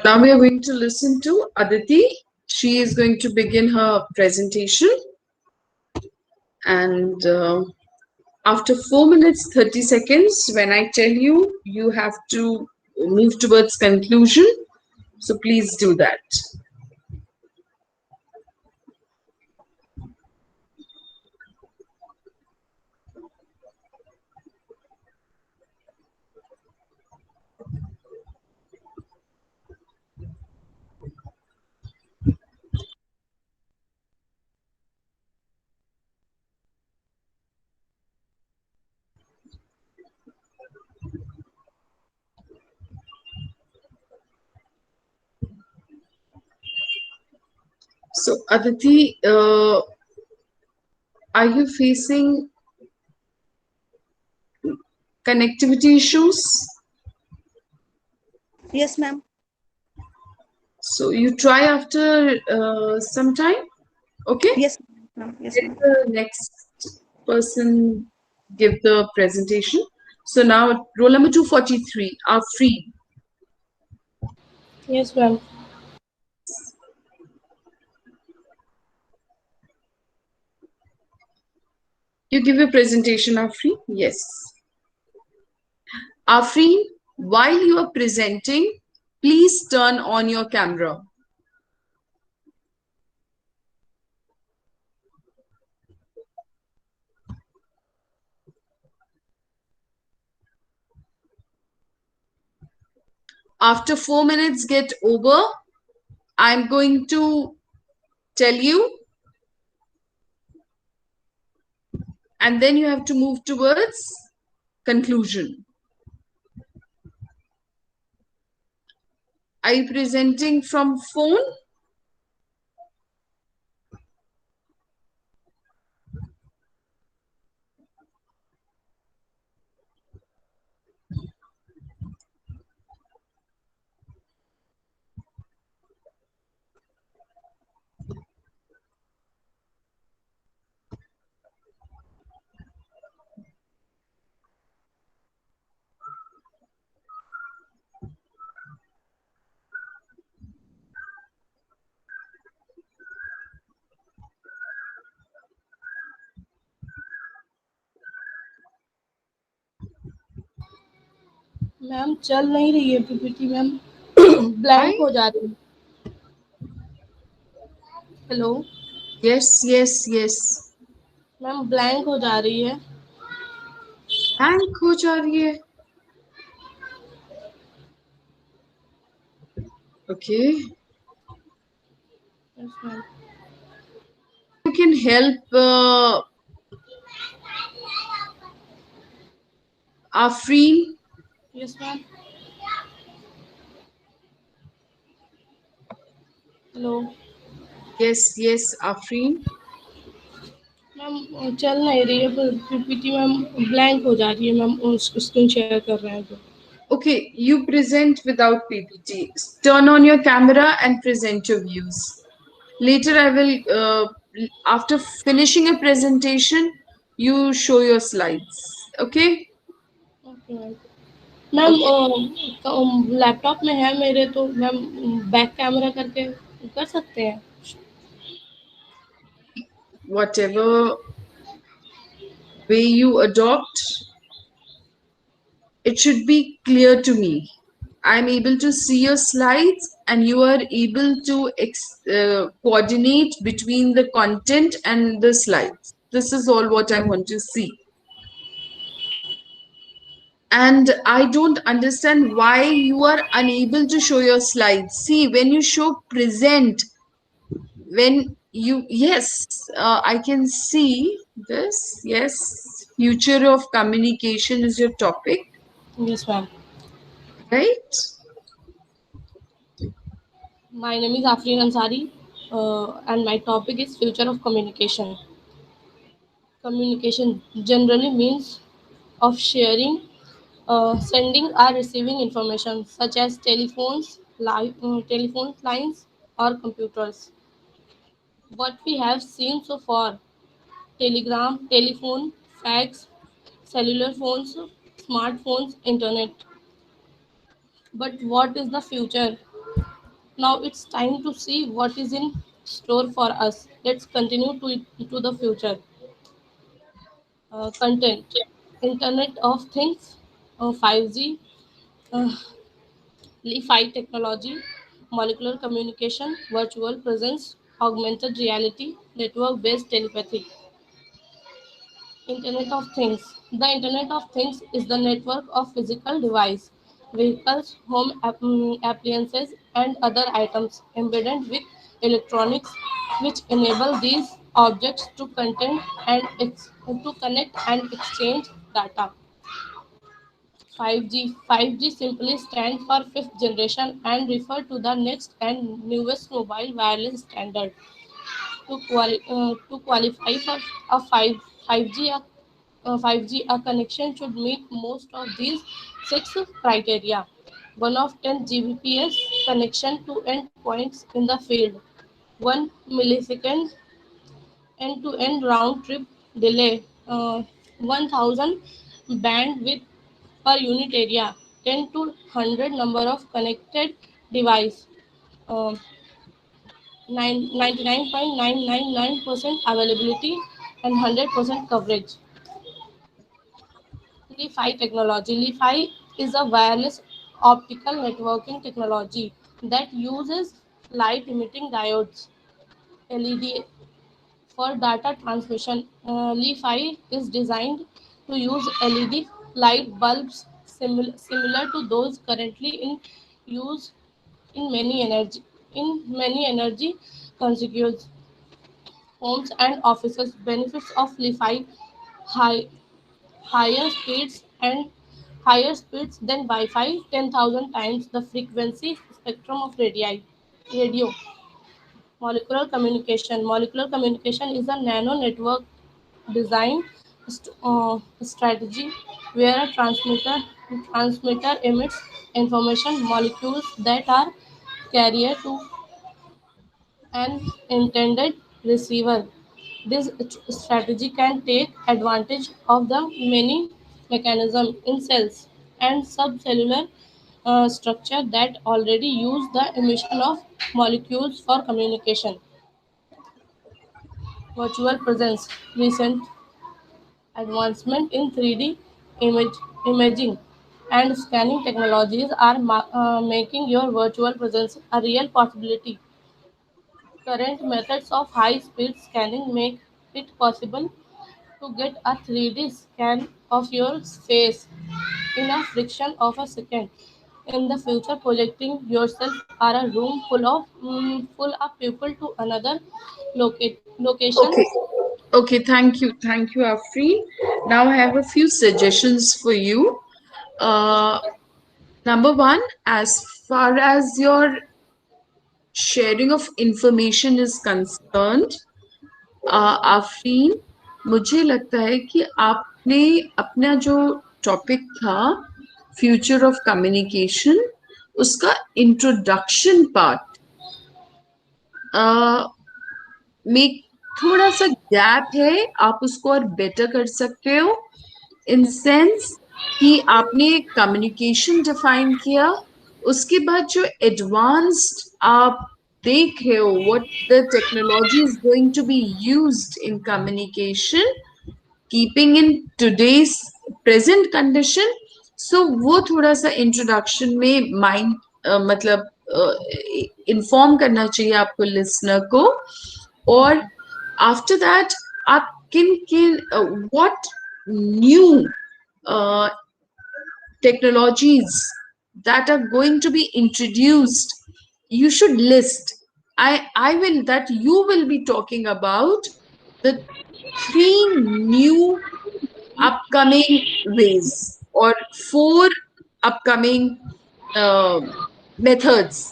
Now we are going to listen to Aditi. She is going to begin her presentation. And after 4 minutes, 30 seconds, when I tell you, you have to move towards conclusion. So please do that. So Aditi, are you facing connectivity issues? Yes, ma'am. So you try after some time, okay? Yes, ma'am. Yes, Let ma'am. the next person give the presentation. So now roll number 243 are free. Yes, ma'am. You give your presentation, Afreen? Yes. Afreen, while you are presenting, please turn on your camera. After 4 minutes get over, I'm going to tell you, and then you have to move towards conclusion. Are you presenting from phone? Ma'am चल नहीं रही है PPT ma'am blank Hi. हो जा रही है hello Yes, yes, yes. Ma'am blank हो जा रही है Blank हो जा रही है. Okay. Yes ma'am You can help Afreen. Yes ma'am hello Yes, yes, Afreen. Ma'am चल नहीं रही है पर पीपीटी मैम ब्लैंक हो जा रही है मैम स्क्रीन शेयर कर रहे हैं तो Okay, you present without PPT. Turn on your camera and present your views. Later, I will, after finishing a presentation, you show your slides. Okay? Okay ma'am Okay. Ma'am laptop में है मेरे तो ma'am back camera करके कर सकते हैं Whatever way you adopt, it should be clear to me. I'm able to see your slides and you are able to coordinate between the content and the slides. This is all what I want to see. And I don't understand why you are unable to show your slides. See, when you show present, when you, yes, I can see this. Yes, future of communication is your topic, yes ma'am right? My name is Afreen Ansari and my topic is future of communication. Communication generally means of sharing, sending or receiving information such as telephone lines or computers. What we have seen so far: telegram, telephone, fax, cellular phones, smartphones, internet. But what is the future? Now it's time to see what is in store for us. Let's continue to the future. Content, Internet of Things, 5G, uh, Li-Fi technology, molecular communication, virtual presence, augmented reality, network-based telepathy. Internet of Things. The Internet of Things is the network of physical devices, vehicles, appliances, and other items embedded with electronics, which enable these objects to to connect and exchange data. 5G. 5G simply stands for fifth generation and refer to the next and newest mobile wireless standard. To qualify for a 5G, 5G, a connection should meet most of these six criteria. One of 10 Gbps connection to endpoints in the field. 1 millisecond end-to-end round trip delay. 1000 bandwidth per unit area. 10 to 100 number of connected device. Uh, 99.999% availability and 100% coverage. Li-Fi technology. Li-Fi is a wireless optical networking technology that uses light emitting diodes LED for data transmission. Li-Fi is designed to use LED light bulbs similar to those currently in use in many energy conscious homes and offices. Benefits of Li-Fi: high higher speeds and higher speeds than Wi-Fi, 10,000 times the frequency spectrum of radio. Molecular communication. Molecular communication is a nano network design strategy where a transmitter emits information molecules that are carrier to an intended receiver. This strategy can take advantage of the many mechanisms in cells and subcellular structure that already use the emission of molecules for communication. Virtual presence. Recent advancement in 3D imaging and scanning technologies are making your virtual presence a real possibility. Current methods of high-speed scanning make it possible to get a 3D scan of your face in a fraction of a second. In the future, projecting yourself are a room full of people to another location. Okay. Okay, thank you, Afreen. Now I have a few suggestions for you. Uh, Number one, as far as your sharing of information is concerned, Afreen, मुझे लगता है कि आपने अपना जो topic था future of communication उसका introduction part में थोड़ा सा गैप है, आप उसको और बेटर कर सकते हो इन सेंस कि आपने कम्युनिकेशन डिफाइन किया, उसके बाद जो एडवांस्ड आप देख रहे हो what the technology is going to be used in communication keeping in today's present condition, so वो थोड़ा सा इंट्रोडक्शन में माइंड मतलब इन्फॉर्म करना चाहिए आपको लिसनर को. और आफ्टर दैट आप किन what new technologies that are going to be introduced, you should list. I will that you will be talking about the three new upcoming ways or four upcoming uh, methods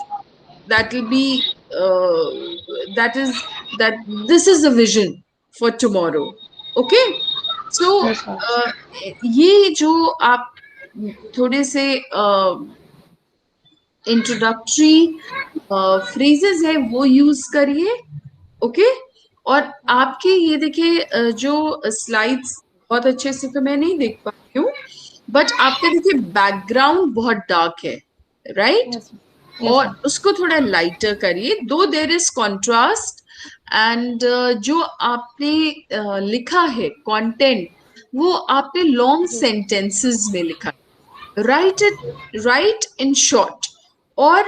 that will be that is that this is the vision for tomorrow. Okay, so Yes, sir. ये जो आप थोड़े से introductory phrases है वो use करिए. Okay, और आपके ये देखिए जो स्लाइड्स बहुत अच्छे से तो मैं नहीं देख पा रही हूँ, बट आपका देखिए बैकग्राउंड बहुत डार्क है, राइट? Yes. Yes, और ma'am. उसको थोड़ा लाइटर करिए, दो देर इज कॉन्ट्रास्ट। एंड जो आपने लिखा है कंटेंट, वो आपने लॉन्ग Yes. सेंटेंसेस में लिखा है, राइट इन शॉर्ट। और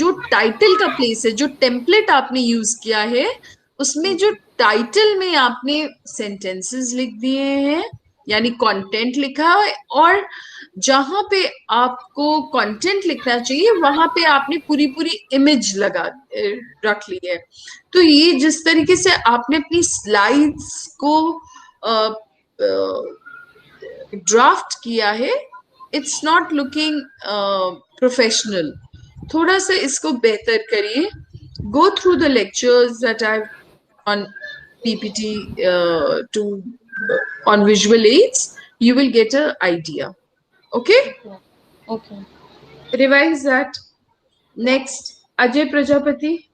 जो टाइटल का प्लेस है, जो टेम्पलेट आपने यूज किया है, उसमें जो टाइटल में आपने सेंटेंसेस लिख दिए हैं, यानी कंटेंट लिखा है, और जहां पे आपको कंटेंट लिखना चाहिए वहां पे आपने पूरी पूरी इमेज रख ली है। तो ये जिस तरीके से आपने अपनी स्लाइड्स को ड्राफ्ट किया है, इट्स नॉट लुकिंग प्रोफेशनल। थोड़ा सा इसको बेहतर करिए। Go through the lectures that I on PPT to on visual aids. You will get an idea. Okay, Okay. Okay. revise that. Next, Ajay Prajapati.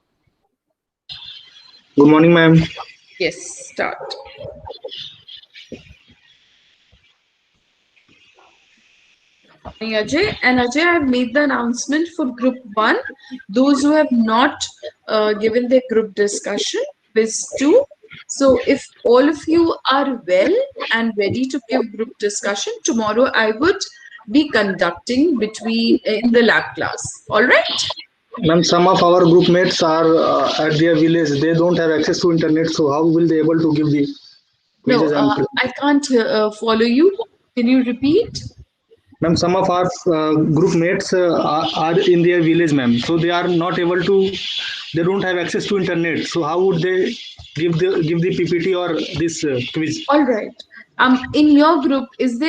Good morning, ma'am. Yes, start. Ajay, and Ajay, I've made the announcement for group 1. Those who have not given their group discussion, quiz 2. So if all of you are well and ready to give group discussion, tomorrow I would be conducting between in the lab class. All right? Ma'am, some of our group mates are at their village. They don't have access to internet, so how will they able to give the No, quizzes and I can't follow you. Can you repeat? ma'am, some of our group mates are in their village, ma'am. So they are not able to. They don't have access to internet. So how would they give the PPT or this quiz? All right. In your group, is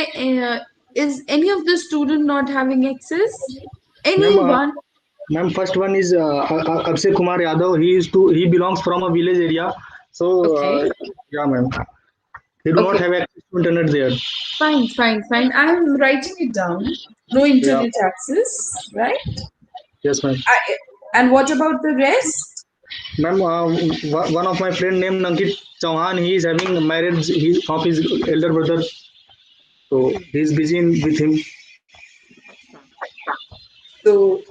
any of the student not having access? Ma'am, Anyone? ma'am, first one is Abhishek Kumar Yadav. He belongs from a village area. So Okay. yeah, ma'am. He do not Okay. have access to internet there. Fine, fine, fine. I'm writing it down. No Yeah. internet access, right? Yes, ma'am. And what about the rest? Ma'am, one of my friend named Ankit Chauhan, he is having marriage of his elder brother, so he is busy with him. So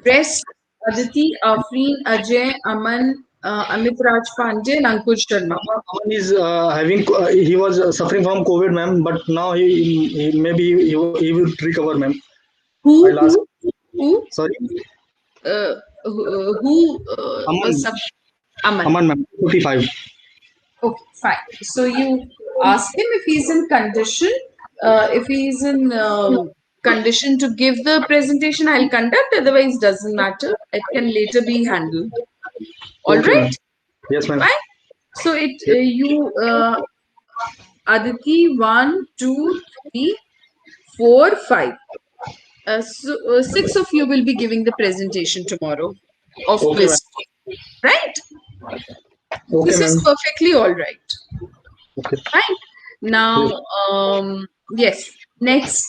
rest: Aditi, Afreen, Ajay, Aman, Amit Raj Pandey, and Ankur Sharma. Aman is he was suffering from COVID, ma'am, but now he maybe he will recover, ma'am. Who? I'll ask. Who? Sorry, Who Aman, was Aman? Aman, ma'am, 55. Okay, fine. So you ask him if he's in condition. If he's in condition to give the presentation, I'll conduct. Otherwise, doesn't matter. It can later be handled. All Okay, ma'am. right. Yes, ma'am. Fine. So Yes. you Aditi, 1, 2, 3, 4, 5. So 6 of you will be giving the presentation tomorrow of Okay, ma'am. quiz, right? Okay, This ma'am. is perfectly all right. Okay. Fine. Now, yes. Next.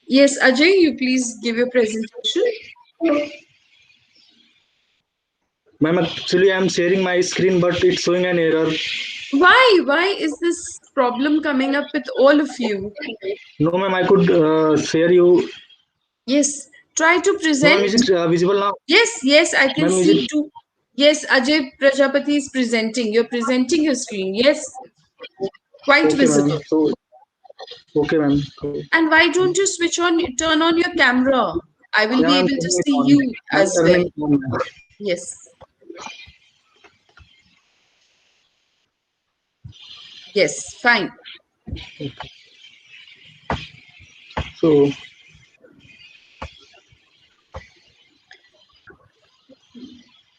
Yes, Ajay, you please give your presentation. Ma'am, actually, I'm sharing my screen, but it's showing an error. Why? Why is this problem coming up with all of you? No, ma'am, I could share you. Yes. Try to No, ma'am, present. is it visible now? Yes, yes, I can Ma'am, is see it too. Yes, Ajay Prajapati is presenting. You're presenting your screen. Yes, quite okay, ma'am? visible. So, okay, ma'am. So, And why don't you turn on your camera? I will yeah, be ma'am, able to turning it see on. you I'm as well. turning it on, ma'am. Yes, yes, fine. So,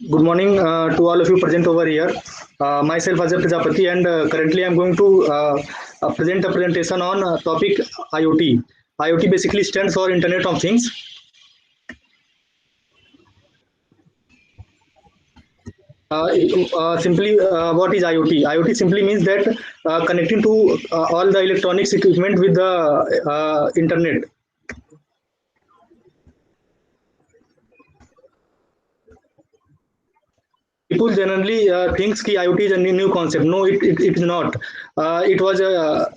good morning to all of you present over here. Myself Ajay Prajapati, and currently I'm going to present a presentation on topic IoT. IoT basically stands for Internet of Things. Simply, what is IoT? IoT simply means that connecting to all the electronics equipment with the internet. people generally thinks ki IoT is a new concept. No, it is not. It was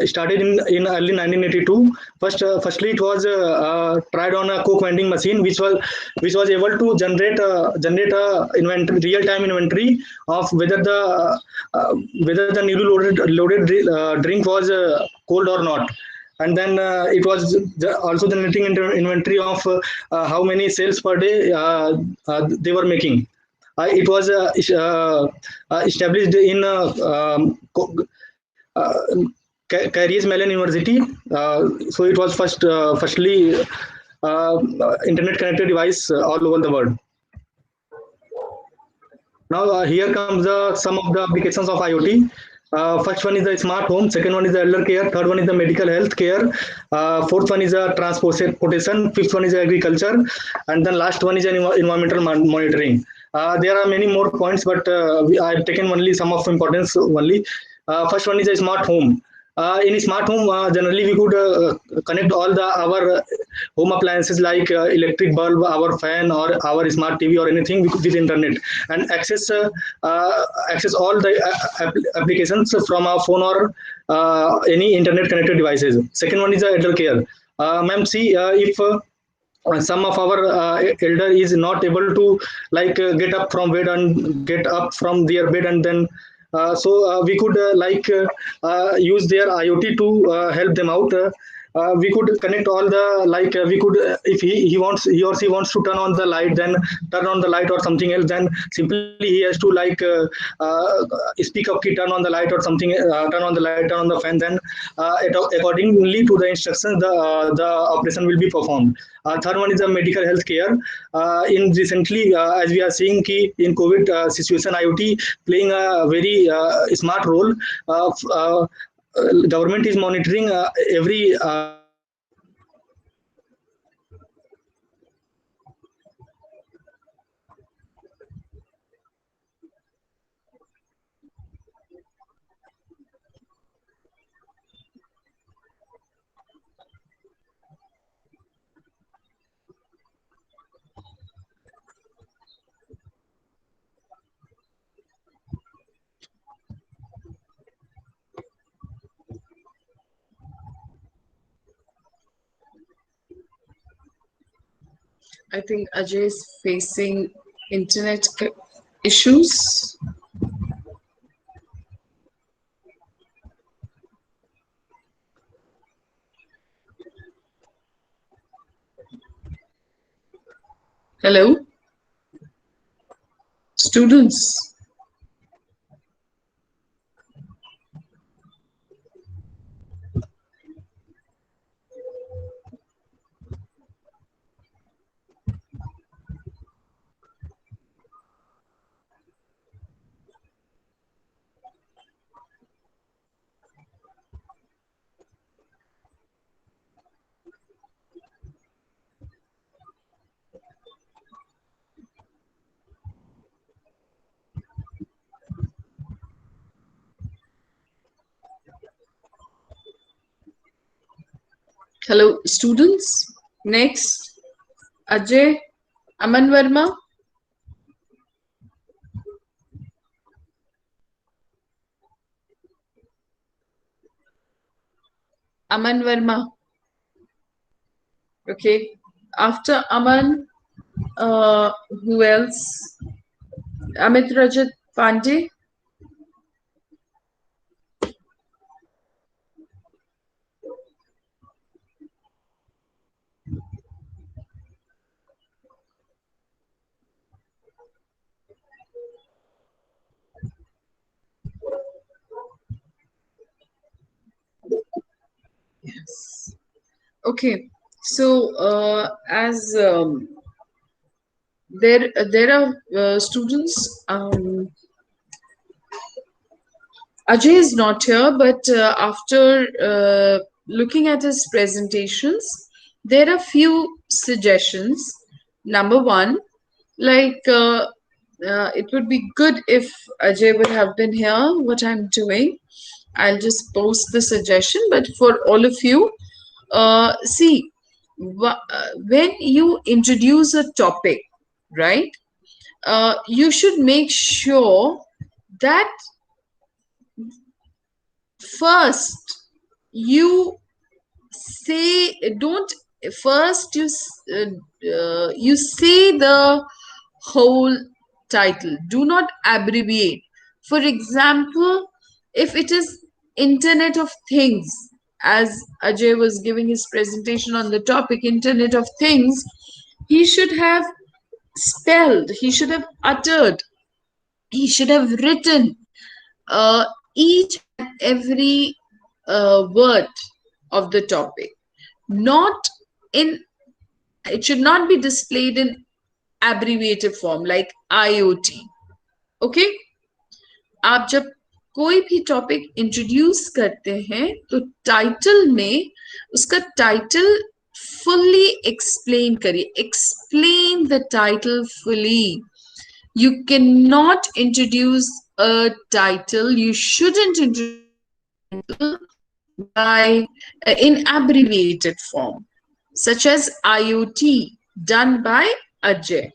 started in early 1982. Firstly, it was tried on a Coke vending machine, which was able to generate a inventory, real time inventory of whether the newly loaded drink was cold or not. And then it was also generating inventory of how many sales per day they were making. It was established in uh, Carnegie Mellon University. So it was firstly internet connected device all over the world. Now here comes some of the applications of IoT. First one is the smart home, second one is the elder care, third one is the medical health care, fourth one is the transportation, fifth one is agriculture, and then last one is an environmental monitoring. There are many more points, but I've taken only some of importance only. First one is a smart home. In a smart home, generally we could connect all our home appliances like electric bulb, our fan, or our smart TV, or anything with internet, and access all the applications from our phone or any internet connected devices. Second one is the elder care. Ma'am, see if some of our elder is not able to like get up from bed and get up from their bed, and then we could use their IoT to help them out. We could connect all the we could if he or she wants to turn on the light, then turn on the light or something else, then simply he has to speak up ki turn on the light or something, turn on the light, turn on the fan, then accordingly to the instructions the operation will be performed. Third one is the medical health care. In recently as we are seeing ki in COVID situation, IoT playing a very smart role. Government is monitoring every I think Ajay is facing internet issues. Hello, students. Hello, students. Next, Ajay, Aman Verma. Aman Verma. Okay. After Aman, who else? Amit Rajat Pandey. Yes. Okay. So, as there are students. Ajay is not here, but after looking at his presentations, there are few suggestions. Number one, it would be good if Ajay would have been here. What I'm doing, I'll just post the suggestion. But for all of you, see, when you introduce a topic, right? you should make sure that first you say don't first you say the whole title. Do not abbreviate. For example, if it is Internet of Things, as Ajay was giving his presentation on the topic Internet of Things, he should have spelled, he should have uttered, he should have written uh, each and every word of the topic. Not in, it should not be displayed in abbreviated form like IoT. Okay, आप जब कोई भी topic introduce करते हैं तो title में उसका title fully explain करिए. Explain the title fully. You cannot introduce a title, you shouldn't introduce a title by in abbreviated form, such as IoT, done by Ajay.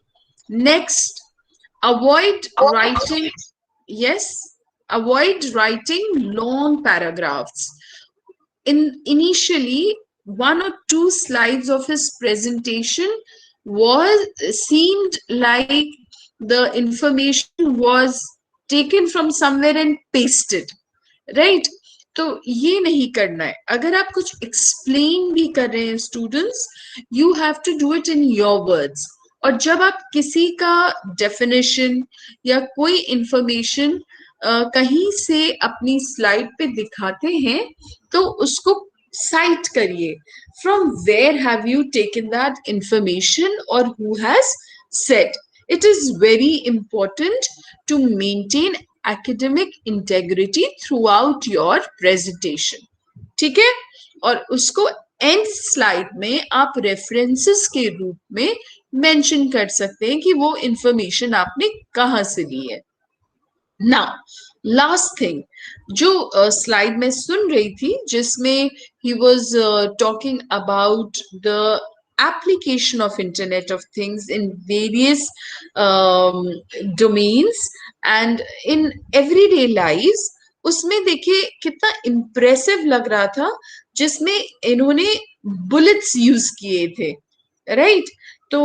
Next, avoid writing, yes, avoid writing long paragraphs. Initially, one or two slides of his presentation was seemed like the information was taken from somewhere and pasted, right? तो ये नहीं करना है. अगर आप कुछ explain भी कर रहे हैं students, you have to do it in your words. और जब आप किसी का डेफिनेशन या कोई इंफॉर्मेशन कहीं से अपनी स्लाइड पे दिखाते हैं तो उसको साइट करिए. From where have you taken that information और who has said. It is very important to maintain academic integrity throughout your presentation. ठीक है? और उसको एंड स्लाइड में आप रेफरेंसेस के रूप में मेंशन कर सकते हैं कि वो इंफॉर्मेशन आपने कहां से ली है. नाउ लास्ट थिंग, जो स्लाइड में सुन रही थी जिसमें he was talking about the application of Internet of Things in various domains and in everyday lives, उसमें देखिए कितना impressive लग रहा था जिसमें इन्होंने bullets यूज किए थे, right? तो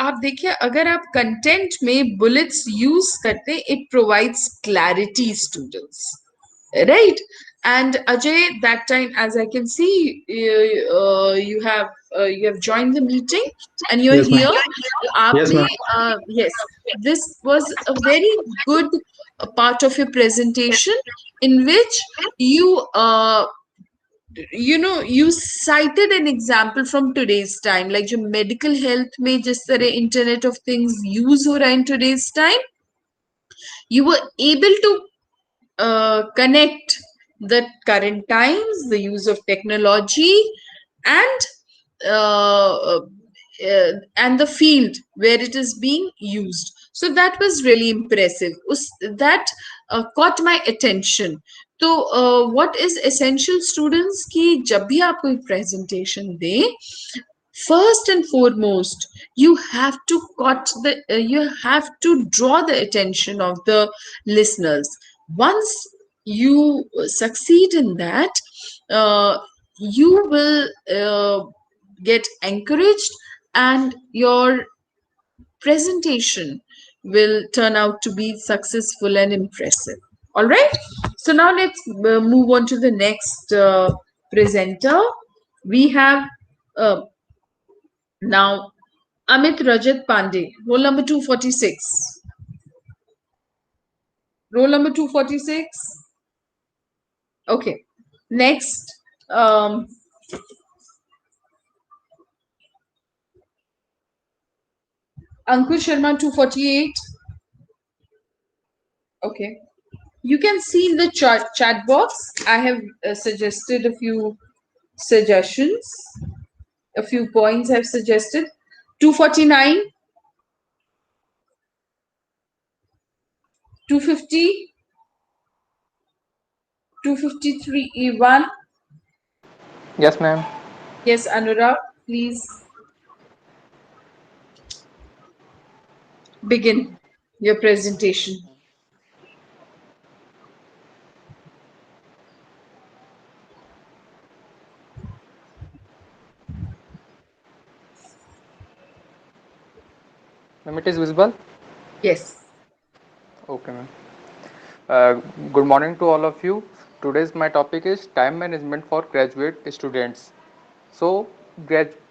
आप देखिए अगर आप कंटेंट में बुलेट्स यूज करते हैं, it provides clarity students, right? And Ajay, that time, as I can see, you have joined the meeting and you're Yes, ma'am. here. Yes, आपने ma'am. yes, this was a very good part of your presentation in which you cited an example from today's time, like जो medical health में जिस तरह Internet of Things use हो रहा है in today's time, you were able to connect the current times, the use of technology, and the field where it is being used. So that was really impressive. That caught my attention. तो what is essential students कि जब भी आप कोई presentation दें, first and foremost you have to you have to draw the attention of the listeners. Once you succeed in that, you will get encouraged and your presentation will turn out to be successful and impressive. All right, so now let's move on to the next presenter. We have now Amit Rajat Pandey, roll number 246. Roll number 246. Okay. Next, Ankush Sharma 248. Okay. You can see in the chat box, I have suggested a few suggestions, a few points I've suggested. 249, 250, 253 E1. Yes, ma'am. Yes, Anurag, please. begin your presentation. Ma'am, it is visible? Yes. Okay, ma'am. Uh, Good morning to all of you. Today's my topic is time management for graduate students. So,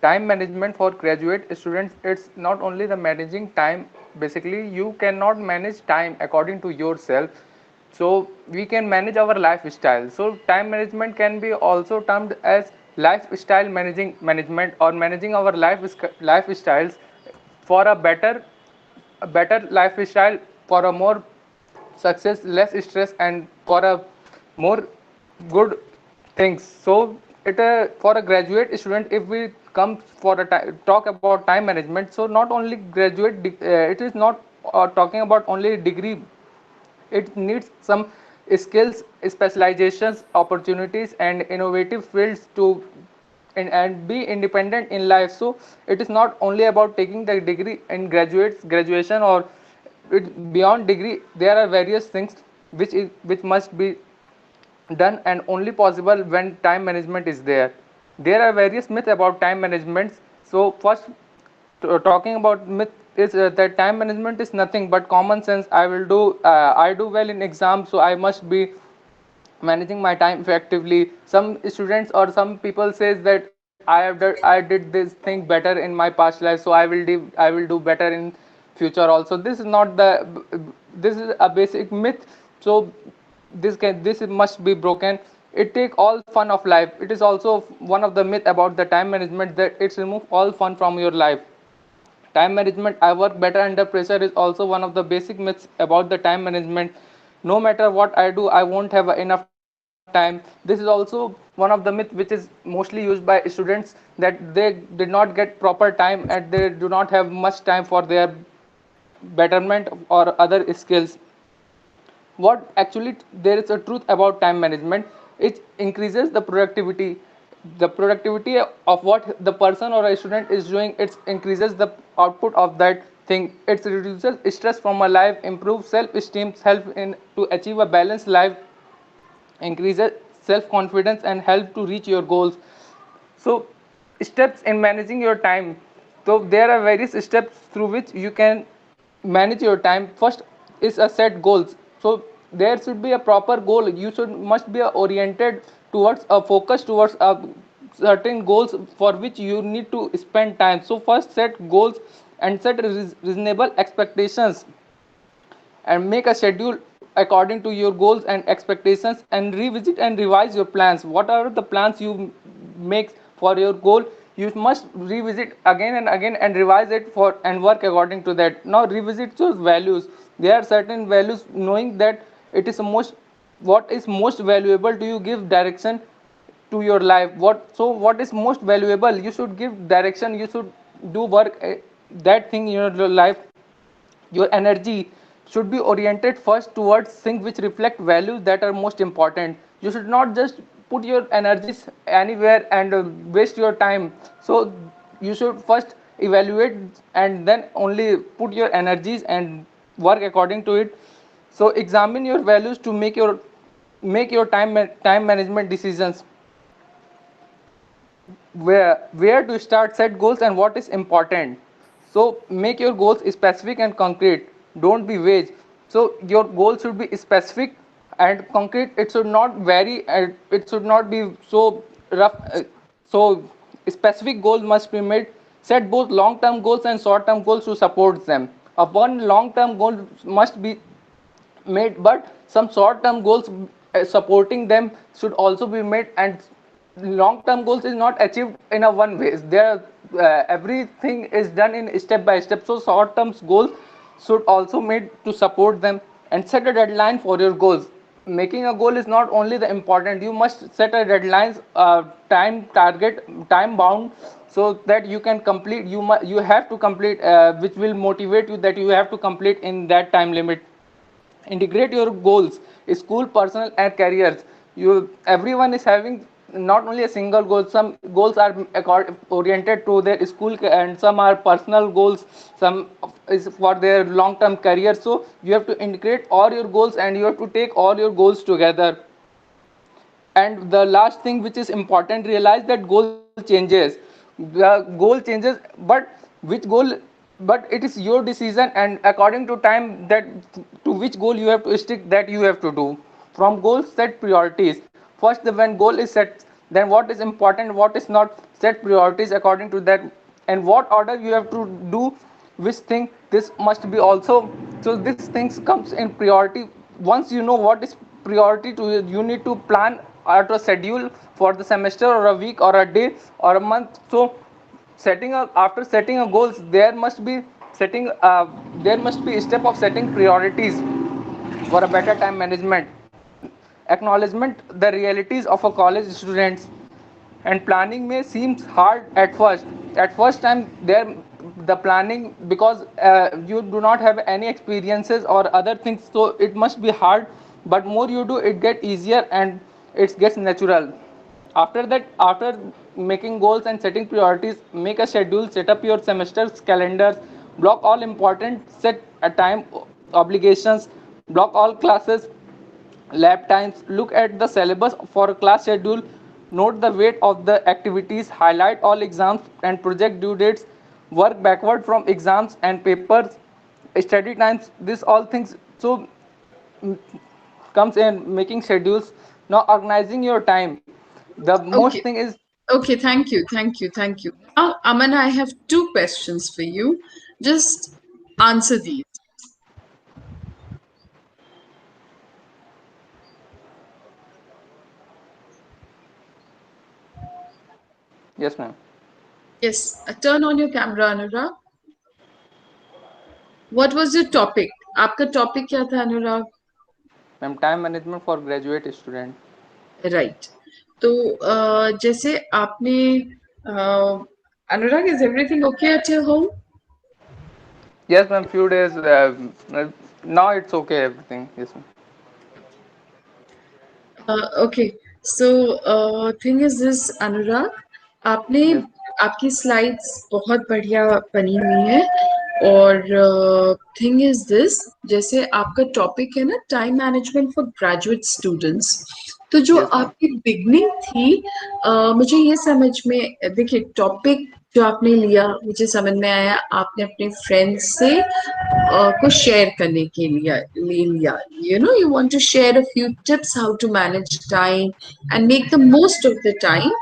time management for graduate students, it's not only the managing time. Basically, you cannot manage time according to yourself. So, we can manage our lifestyle. So, time management can be also termed as lifestyle management or managing our lifestyles for a better lifestyle, for a more success, less stress, and for a more good things. So it for a graduate student, if we come for a talk about time management, so not only it is not talking about only degree. It needs some skills, specializations, opportunities, and innovative fields to and be independent in life. So it is not only about taking the degree in graduation or beyond degree. There are various things which must be done and only possible when time management is there. There are various myths about time management. So first, talking about myth is that time management is nothing but common sense. I do well in exams, so I must be managing my time effectively. Some students or some people says that I did this thing better in my past life, so I will do better in future also. This is a basic myth. So this must be broken. It take all fun of life. It is also one of the myth about the time management, that it's remove all fun from your life. Time management, I work better under pressure, is also one of the basic myths about the time management. No matter what I do, I won't have enough time. This is also one of the myth which is mostly used by students, that they did not get proper time and they do not have much time for their betterment or other skills. What actually there is a truth about time management, it increases the productivity of what the person or a student is doing. It increases the output of that thing. It reduces stress from a life, improves self esteem, help in to achieve a balanced life, increases self confidence, and help to reach your goals. So steps in managing your time, so there are various steps through which you can manage your time. First is a set goals. So there should be a proper goal. You should must be oriented towards a focus towards a certain goals for which you need to spend time. So first set goals and set reasonable expectations, and make a schedule according to your goals and expectations, and revisit and revise your plans. What are the plans you make for your goal? You must revisit again and again and revise it for and work according to that. Now revisit your values. There are certain values. Knowing that it is the most, what is most valuable, do you give direction to your life? What is most valuable, you should give direction. You should do work that thing in your life. Your energy should be oriented first towards things which reflect values that are most important. You should not just put your energies anywhere and waste your time. So you should first evaluate and then only put your energies and work according to it. So examine your values to make your time management decisions. Where to start, set goals, and what is important. So make your goals specific and concrete. Don't be vague. So your goal should be specific and concrete. It should not vary, it should not be so rough. So specific goals must be made. Set both long term goals and short term goals to support them. A one long term goal must be made, but some short term goals supporting them should also be made. And long term goals is not achieved in a one way. There everything is done in step by step. So short term goals should also made to support them. And set a deadline for your goals. Making a goal is not only the important, you must set a deadline, time target, time bound, so that you can complete. You have to complete, which will motivate you that you have to complete in that time limit. Integrate your goals, school, personal, and careers. You Everyone is having not only a single goal. Some goals are oriented to their school, and some are personal goals. Some is for their long term career. So you have to integrate all your goals, and you have to take all your goals together. And the last thing which is important, realize that goal changes. The goal changes, but which goal, but it is your decision, and according to time, that to which goal you have to stick, that you have to do. From goals, set priorities first. When goal is set, then what is important, what is not, set priorities according to that, and what order you have to do which thing, this must be also. So this things comes in priority. Once you know what is priority to you, you need to plan out a schedule for the semester, or a week, or a day, or a month. So setting up, after setting a goals, there must be setting there must be a step of setting priorities for a better time management. Acknowledgement the realities of a college students. And planning may seem hard at first. At first time, there the planning, because you do not have any experiences or other things, so it must be hard. But more you do, it get easier, and it gets natural. After that, after making goals and setting priorities, make a schedule, set up your semester's calendars, block all important, set a time obligations, block all classes, lab times, look at the syllabus for a class schedule, note the weight of the activities, highlight all exams and project due dates, work backward from exams and papers, study times, this all things. So comes in making schedules. Now organizing your time, the most Okay. thing is. Okay, thank you, thank you, thank you. Now, Aman, I have two questions for you. Just answer these. Yes, ma'am. Yes, turn on your camera, Anurag. What was your topic? आपका topic क्या था, Anurag? Ma'am, time management for graduate student. Right. तो जैसे आपने अनुराग, is everything okay at your home? Yes, ma'am. Few days. Now it's okay. Everything. Yes, ma'am. Okay. So thing is this, अनुराग, आपने Yes. आपकी slides बहुत बढ़िया बनी हुई है। और थिंग इज दिस, जैसे आपका टॉपिक है ना, time management for graduate students, तो जो Yes, ma'am. आपकी बिगनिंग थी, मुझे ये समझ में, देखिए टॉपिक जो आपने लिया, मुझे समझ में आया, आपने अपने फ्रेंड्स से कुछ शेयर करने के लिए ले लिया। You want to share a few tips how to manage time and make the most of the time.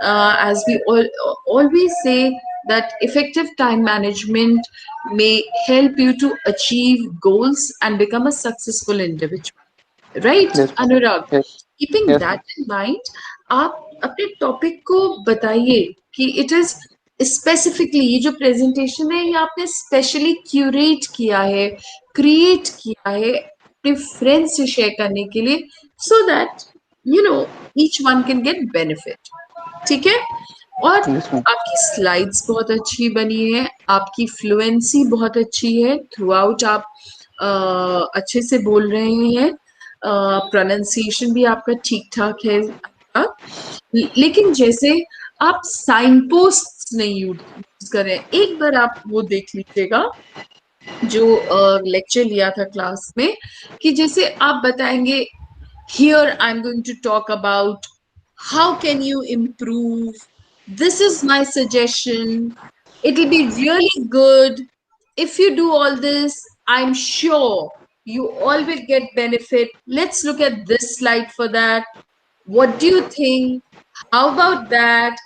As we always say, that effective time management may help you to achieve goals and become a successful individual. Right, Yes, ma'am. Anurag? Yes. Keeping Yes, that ma'am. in mind, आप अपने topic को बताइए कि it is specifically, ये जो presentation है ये आपने स्पेशली क्यूरेट किया है, क्रिएट किया है अपने फ्रेंड्स से शेयर करने के लिए, so that each one can get benefit. ठीक है? और Yes, ma'am. आपकी स्लाइड्स बहुत अच्छी बनी है, आपकी फ्लुएंसी बहुत अच्छी है, थ्रू आउट आप अच्छे से बोल रहे हैं, प्रोनाउंसिएशन भी आपका ठीक ठाक है। लेकिन जैसे आप साइन पोस्ट नहीं यूज करें, एक बार आप वो देख लीजिएगा जो लेक्चर लिया था क्लास में, कि जैसे आप बताएंगे, here I'm going to talk about how can you improve, this is my suggestion, it'll be really good if you do all this, I'm sure you all will get benefit, let's look at this slide for that, what do you think, how about that।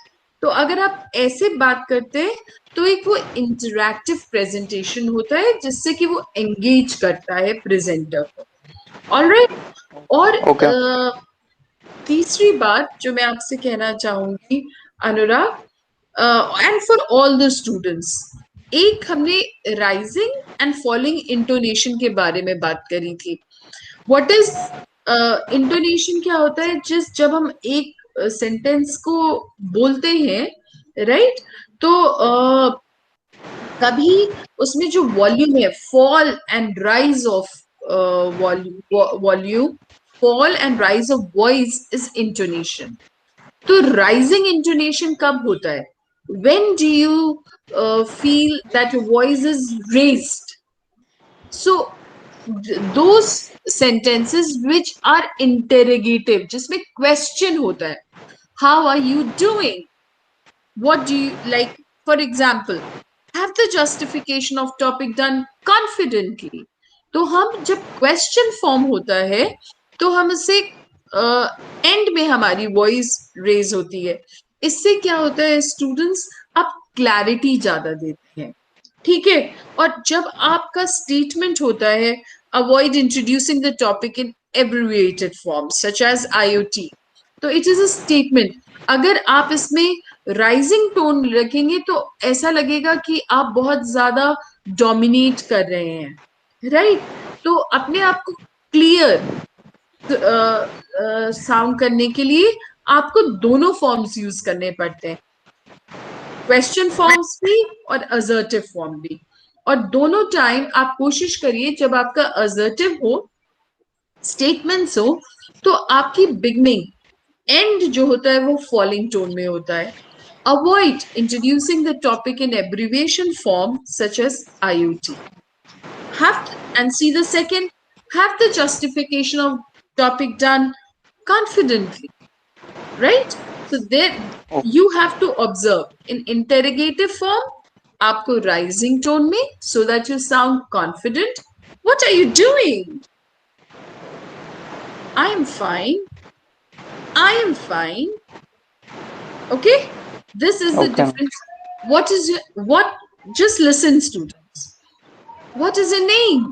तो अगर आप ऐसे बात करते हैं तो एक वो इंटरैक्टिव प्रेजेंटेशन होता है जिससे कि वो एंगेज करता है प्रेजेंटर को। ऑलराइट। और Okay. तीसरी बात जो मैं आपसे कहना चाहूंगी, Anurag, and for all the students, एक हमने राइजिंग एंड फॉलिंग इंटोनेशन के बारे में बात करी थी। What is intonation? क्या होता है? जब हम एक सेंटेंस को बोलते हैं, राइट, तो कभी उसमें जो वॉल्यूम है, fall and rise of volume, fall and rise of voice is intonation, तो राइजिंग इंटोनेशन कब होता है? When do you feel that your voice is raised? So those sentences which are interrogative, जिसमें question होता है, how are you doing, what do you like, for example, have the justification of topic done confidently. तो हम जब question form होता है तो हम उसे एंड में हमारी वॉइस रेज होती है. इससे क्या होता है स्टूडेंट्स, आप क्लैरिटी ज्यादा देते हैं. ठीक है. और जब आपका स्टेटमेंट होता है avoid introducing the topic in abbreviated form such as IOT, तो इट इज अ स्टेटमेंट. अगर आप इसमें राइजिंग टोन रखेंगे तो ऐसा लगेगा कि आप बहुत ज्यादा डोमिनेट कर रहे हैं, राइट? तो अपने आप को क्लियर साउंड करने के लिए आपको दोनों फॉर्म्स यूज करने पड़ते हैं, क्वेश्चन फॉर्म्स भी और असर्टिव फॉर्म भी. और दोनों टाइम आप कोशिश करिए जब आपका असर्टिव हो, स्टेटमेंट्स हो, तो आपकी बिगनिंग एंड जो होता है वो फॉलिंग टोन में होता है. Avoid introducing the topic in abbreviation form such as IoT. Have and see the second, have the justification of topic done confidently, right? So there you have to observe in interrogative form, आपको rising tone में, so that you sound confident. What are you doing? I am fine. I am fine. Okay, this is the Okay. difference. What is your, what, just listen students, what is your name?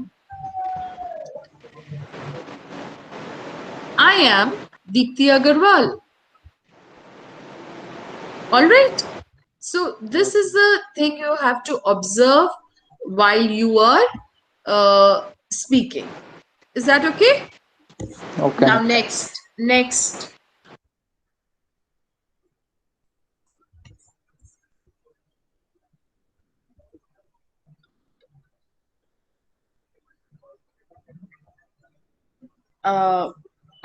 I am Deepti Agarwal. All right. So this is the thing you have to observe while you are speaking. Is that okay? Okay. Now next.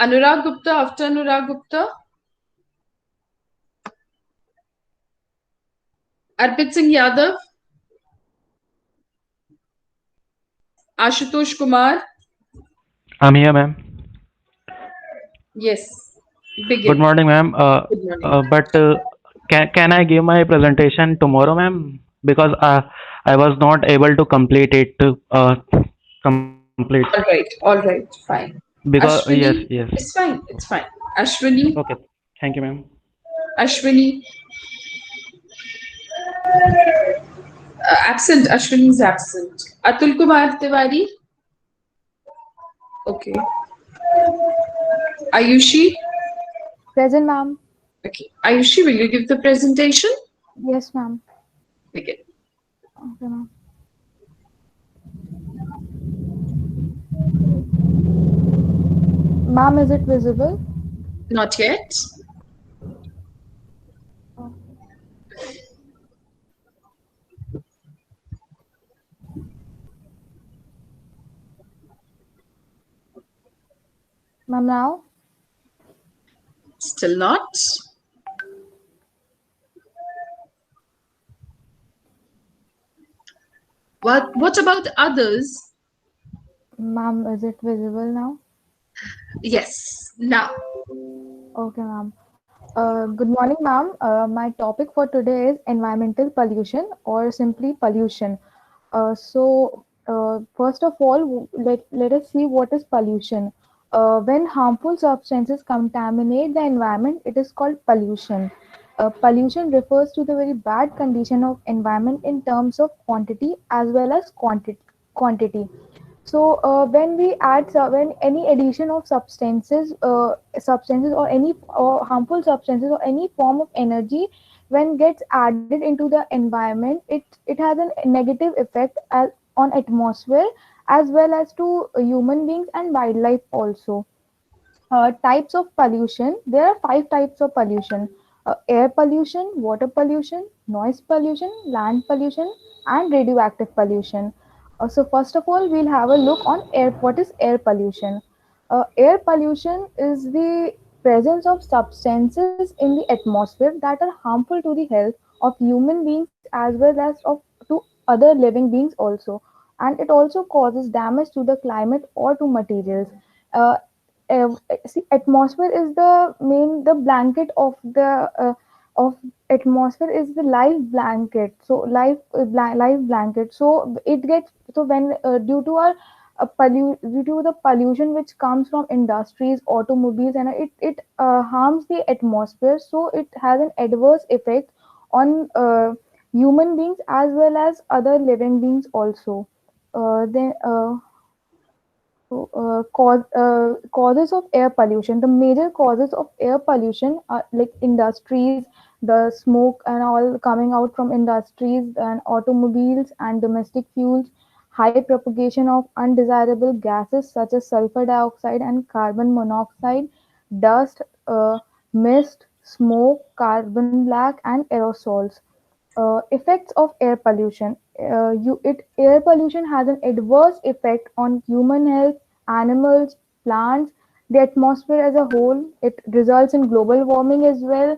Anurag Gupta, after Anurag Gupta. Arpit Singh Yadav. Ashutosh Kumar. I'm here, ma'am. Yes. Good Begin. morning, ma'am. Good morning. But can I give my presentation tomorrow, ma'am? Because I was not able to complete it. Complete All right, fine. because yes, Ashwini, yes. it's fine. Ashwini, Okay. Thank you, ma'am. Ashwini, absent. Ashwini is absent. Atul Kumar Tiwari. Okay. Ayushi. Present, ma'am. Okay. Ayushi, will you give the presentation? Yes, ma'am. Begin. Okay, ma'am. Ma'am, is it visible? Not yet. Ma'am, now? Still not. What about others? Ma'am, is it visible now? Yes. Now. Okay, ma'am. Good morning, ma'am. My topic for today is environmental pollution or simply pollution. First of all, let us see what is pollution. When harmful substances contaminate the environment, it is called pollution. Pollution refers to the very bad condition of environment in terms of quantity as well as quantity. So when any addition of substances or any or harmful substances or any form of energy when gets added into the environment, it has a negative effect on atmosphere as well as to human beings and wildlife also. Types of pollution, there are 5 types of pollution: air pollution, water pollution, noise pollution, land pollution, and radioactive pollution. So first of all, we'll have a look on air. What is air pollution? Air pollution is the presence of substances in the atmosphere that are harmful to the health of human beings as well as of to other living beings also, and it also causes damage to the climate or to materials. uh, See, atmosphere is the main, the blanket of atmosphere is the life blanket. So life blanket, so it gets, so when due to our due to the pollution which comes from industries, automobiles, and it harms the atmosphere, so it has an adverse effect on human beings as well as other living beings also. Then Causes of air pollution. The major causes of air pollution are like industries, the smoke and all coming out from industries and automobiles and domestic fuels, high propagation of undesirable gases such as sulfur dioxide and carbon monoxide, dust, mist, smoke, carbon black, and aerosols. Effects of air pollution. Air pollution has an adverse effect on human health, animals, plants, the atmosphere as a whole. It results in global warming as well.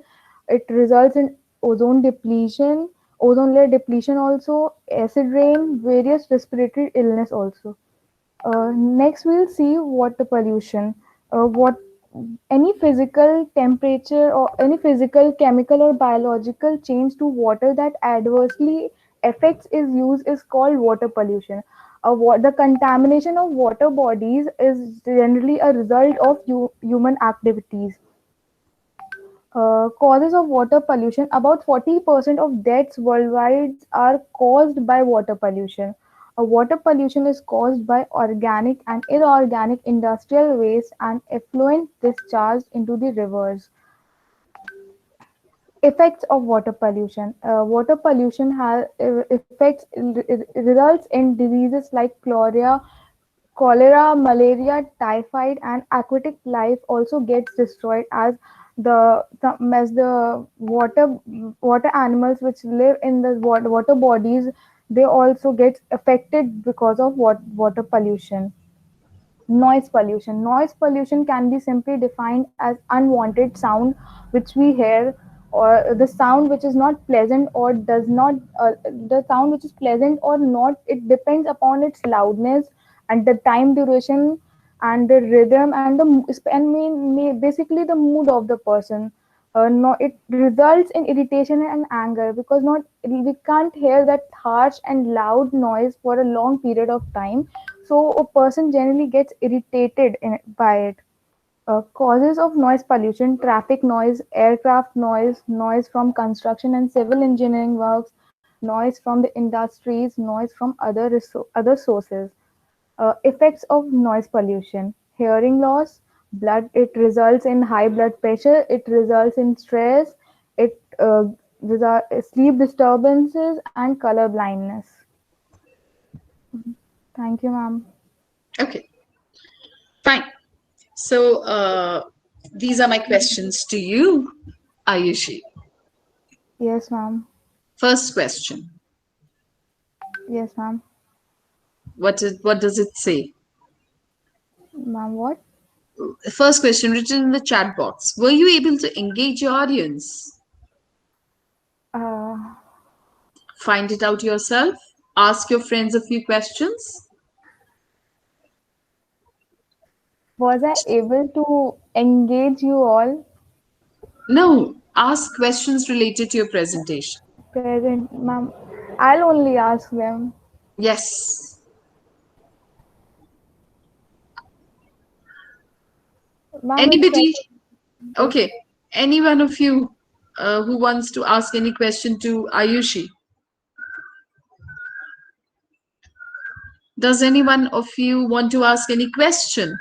It results in ozone depletion, ozone layer depletion also, acid rain, various respiratory illness also. Next, we'll see water pollution. What Any physical temperature or any physical, chemical, or biological change to water that adversely affects its use is called water pollution. The contamination of water bodies is generally a result of human activities. Causes of water pollution. About 40% of deaths worldwide are caused by water pollution. Water pollution is caused by organic and inorganic industrial waste and effluent discharged into the rivers. Effects of water pollution. Water pollution has effects results in diseases like cholera, malaria, typhoid, and aquatic life also gets destroyed as the water animals which live in the water bodies, they also get affected because of water pollution. Noise pollution. Noise pollution can be simply defined as unwanted sound which we hear, or the sound which is not pleasant or does not, the sound which is pleasant or not, it depends upon its loudness and the time duration and the rhythm and basically the mood of the person. No, it results in irritation and anger because not we can't hear that harsh and loud noise for a long period of time, so a person generally gets irritated by it. Causes of noise pollution: traffic noise, aircraft noise, noise from construction and civil engineering works, noise from the industries, noise from other sources. Effects of noise pollution: hearing loss, it results in high blood pressure, it results in stress, it sleep disturbances and color blindness. Thank you, ma'am. Okay, fine. So, these are my questions to you, Ayushi. Yes, ma'am. First question. Yes, ma'am. What does it say? Ma'am, what? First question written in the chat box. Were you able to engage your audience? Uh, Find it out yourself? Ask your friends a few questions? was I able to engage you all? No, ask questions related to your presentation. Present, ma'am. I'll only ask them. Yes. Ma'am, it's Anybody? yes. Okay. Any one of you who wants to ask any question to Ayushi? Does any one of you want to ask any question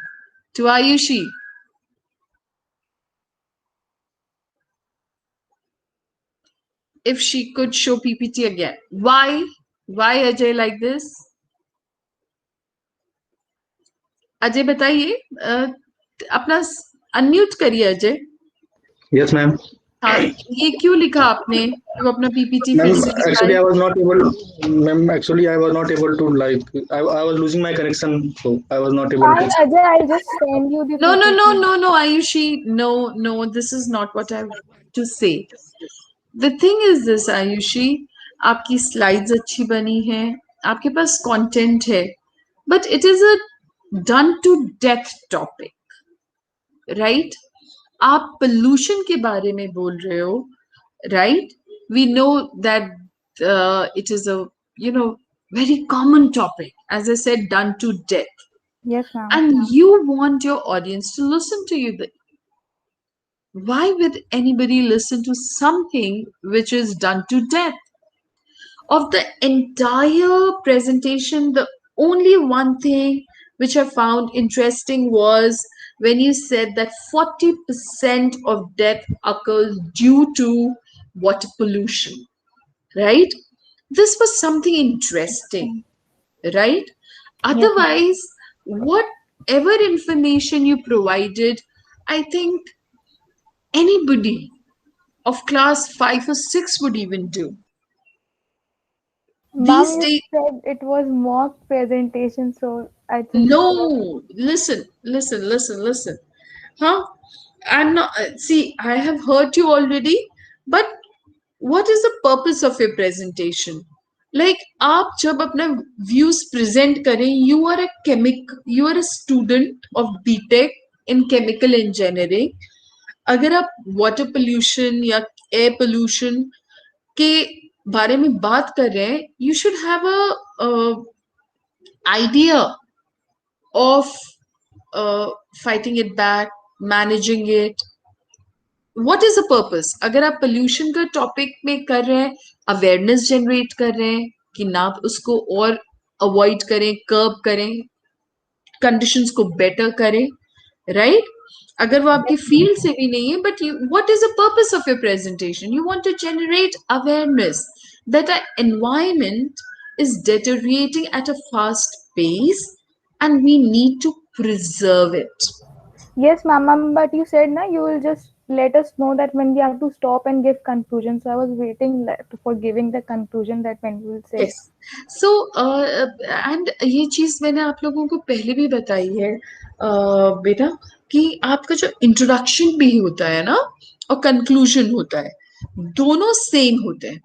to Ayushi? If she could show PPT again. Why? Why Ajay like this? Ajay बताइए अपना unmute करिए Ajay. Yes, ma'am. हाँ, ये क्यों लिखा आपने? तो अपना पीपीटी Ma'am, फिर से actually दिखाए। I was not able. Ma'am, actually I was not able to like. I was losing my connection, so I was not able Fine, to. Ajay, I'll just send you the No, no, no, PPT. no, no, Ayushi. No, no, this is not what I want to say. The thing is this, Ayushi, आपकी slides अच्छी बनी हैं, आपके पास content है, but it is a done to death topic, right? आप pollution के बारे में बोल रहे हो, right? We know that it is a, very common topic, as I said, done to death. Yes, ma'am. And you want your audience to listen to you. Why would anybody listen to something which is done to death? Of the entire presentation, the only one thing which I found interesting was when you said that 40% of death occurs due to water pollution, right? This was something interesting, right? Yes, ma'am. Otherwise, whatever information you provided, I think anybody of class 5 or 6 would even do. Ma'am, These you days, said it was mock presentation, so I think it was. no, listen. Huh? I'm not, see, I have heard you already, but what is the purpose of your presentation? Like, आप जब अपना views present करें, you are a student of BTech in chemical engineering. अगर आप water pollution या air pollution के बारे में बात कर रहे हैं, you should have a idea of fighting it back, managing it. What is the purpose? अगर आप pollution का topic में कर रहे हैं, awareness generate कर रहे हैं कि ना उसको और avoid करें, curb करें, conditions को better करें, right? अगर वो आपकी field से भी नहीं है, but what is the purpose of your presentation? You want to generate awareness that our environment is deteriorating at a fast pace and we need to preserve it. Yes, ma'am, but you said na you will just let us know that when we have to stop and give conclusion. So I was waiting for giving the conclusion that when you will say. Yes. So, and ये चीज मैंने आप लोगों को पहले भी बताई है बेटा कि आपका जो इंट्रोडक्शन भी होता है ना और कंक्लूजन होता है, दोनों सेम होते हैं.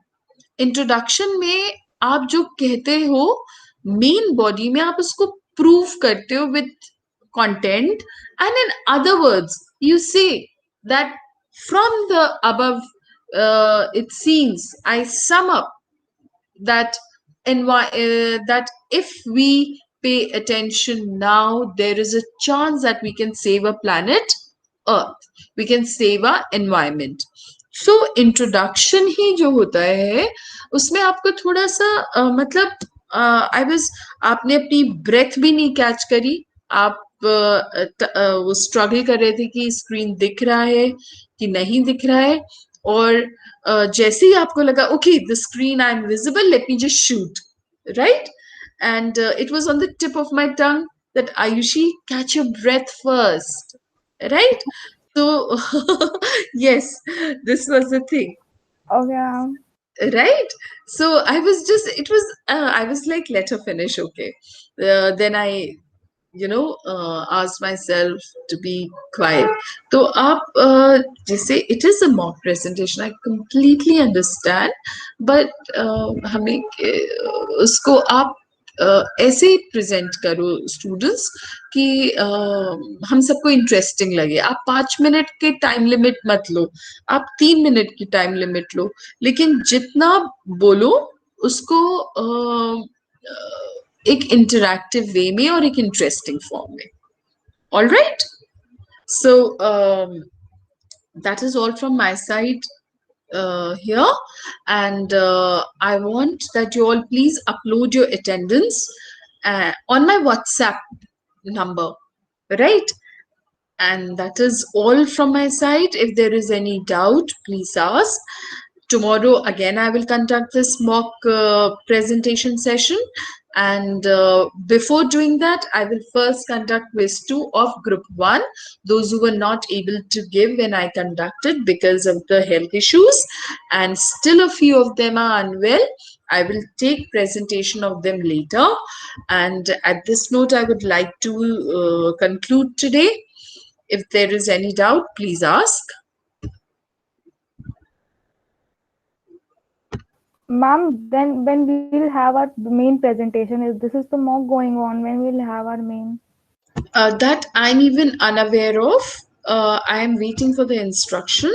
इंट्रोडक्शन में आप जो कहते हो मेन बॉडी में आप उसको प्रूव करते हो with content, and in other words you say that from the above it seems I sum up that that if we pay attention now, there is a chance that we can save a planet Earth, we can save our environment. So introduction ही जो होता है उसमें आपको थोड़ा सा मतलब I was आपने अपनी ब्रेथ भी नहीं कैच करी, आप वो स्ट्रगल कर रहे थे कि स्क्रीन दिख रहा है कि नहीं दिख रहा है, और जैसे ही आपको लगा okay the screen I am visible, let me just shoot, right? And it was on the tip of my tongue that Ayushi, catch your breath first, right? So yes, this was the thing, Okay, ma'am. right? So I was just, it was I was like, let her finish, okay. Then I asked myself to be quiet. तो आप जैसे it is a mock presentation, I completely understand, but हमें उसको आप ऐसे ही present करो students कि हम सबको इंटरेस्टिंग लगे. आप 5 मिनट के टाइम लिमिट मत लो, आप 3 मिनट की टाइम लिमिट लो, लेकिन जितना बोलो उसको एक इंटरैक्टिव वे में और एक इंटरेस्टिंग फॉर्म में. All right, so that is all from my side here, and I want that you all please upload your attendance on my WhatsApp number, right? And that is all from my side. If there is any doubt, please ask. Tomorrow again I will conduct this mock presentation session, And before doing that, I will first conduct quiz 2 of group 1, those who were not able to give when I conducted because of the health issues, and still a few of them are unwell. I will take presentation of them later. And at this note, I would like to conclude today. If there is any doubt, please ask. Ma'am, then when we'll have our main presentation, is this is the mock going on, when we'll have our main? That I'm even unaware of. I am waiting for the instructions.